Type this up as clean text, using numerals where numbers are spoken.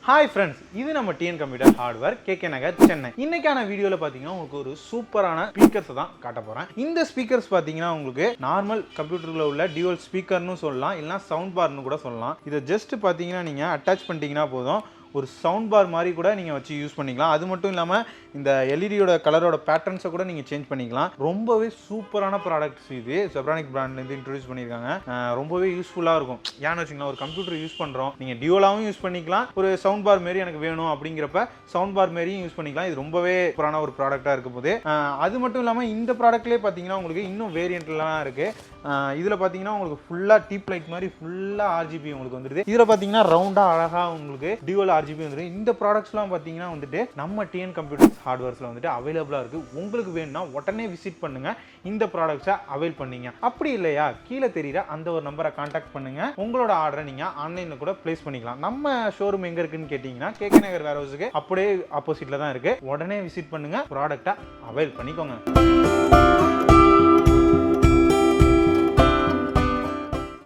Hi friends, இது நம்ம TN computer hardware KK Nagar Chennai. இன்னைக்கான வீடியோவில் பார்த்தீங்கன்னா உங்களுக்கு ஒரு சூப்பரான ஸ்பீக்கர்ஸை தான் காட்ட போகிறேன். இந்த ஸ்பீக்கர்ஸ் பார்த்தீங்கன்னா உங்களுக்கு நார்மல் கம்ப்யூட்டரில் உள்ள டியூவல் ஸ்பீக்கர்னு சொல்லலாம், இல்லைனா சவுண்ட் பார்னு கூட சொல்லலாம். இதை ஜஸ்ட் பார்த்தீங்கன்னா நீங்கள் அட்டாச் பண்ணிட்டீங்கன்னா போதும், ஒரு சவுண்ட் பார் மாதிரி கூட நீங்கள் வச்சு யூஸ் பண்ணிக்கலாம். அது மட்டும் இல்லாமல் இந்த எல்இடியோட கலரோட பேட்டர்ன்ஸை கூட நீங்கள் சேஞ்ச் பண்ணிக்கலாம். ரொம்பவே சூப்பரான ப்ராடக்ட்ஸ் இது செப்ரானிக் பிராண்ட்லேருந்து இன்ட்ரடியூஸ் பண்ணியிருக்காங்க. ரொம்பவே யூஸ்ஃபுல்லாக இருக்கும். ஏன்னு வச்சுக்கலாம், ஒரு கம்ப்யூட்டர் யூஸ் பண்ணுறோம், நீங்கள் டியூவலாகவும் யூஸ் பண்ணிக்கலாம், ஒரு சவுண்ட் பார் மாரி எனக்கு வேணும் அப்படிங்கிறப்ப சவுண்ட் பார் மாரியும் யூஸ் பண்ணிக்கலாம். இது ரொம்பவே சூப்பரான ஒரு ப்ராடக்டாக இருக்கும் போது. அது மட்டும் இல்லாமல் இந்த ப்ராடக்ட்லேயே பார்த்தீங்கன்னா உங்களுக்கு இன்னும் வேரியண்ட்லாம் இருக்குது. இதில் பார்த்தீங்கன்னா உங்களுக்கு ஃபுல்லாக டீப் லைட் மாதிரி ஃபுல்லாக ஆர்ஜிபி உங்களுக்கு வந்துடுது. இதில் பார்த்தீங்கன்னா ரவுண்டாக அழகாக உங்களுக்கு டியூவல் ஆர்ஜிபி வந்துடும். இந்த ப்ராடக்ட்ஸ்லாம் பார்த்தீங்கன்னா வந்துட்டு நம்ம டிஎன் கம்ப்யூட்டர்ஸ் ஹார்ட்வேர்ஸில் வந்துட்டு அவைலபிளாக இருக்குது. உங்களுக்கு வேணும்னா உடனே விசிட் பண்ணுங்கள், இந்த ப்ராடக்ட்ஸை அவைல் பண்ணிங்க. அப்படி இல்லையா, கீழே தெரியுற அந்த ஒரு நம்பரை கான்டாக்ட் பண்ணுங்கள், உங்களோட ஆர்டரை நீங்கள் ஆன்லைனில் கூட ப்ளேஸ் பண்ணிக்கலாம். நம்ம ஷோரூம் எங்கே இருக்குன்னு கேட்டிங்கன்னா கேகே நகர் வேர் ஹவுஸுக்கு அப்படியே ஆப்போசிட்டில் தான் இருக்குது. உடனே விசிட் பண்ணுங்கள், ப்ராடக்டை அவைல் பண்ணிக்கோங்க.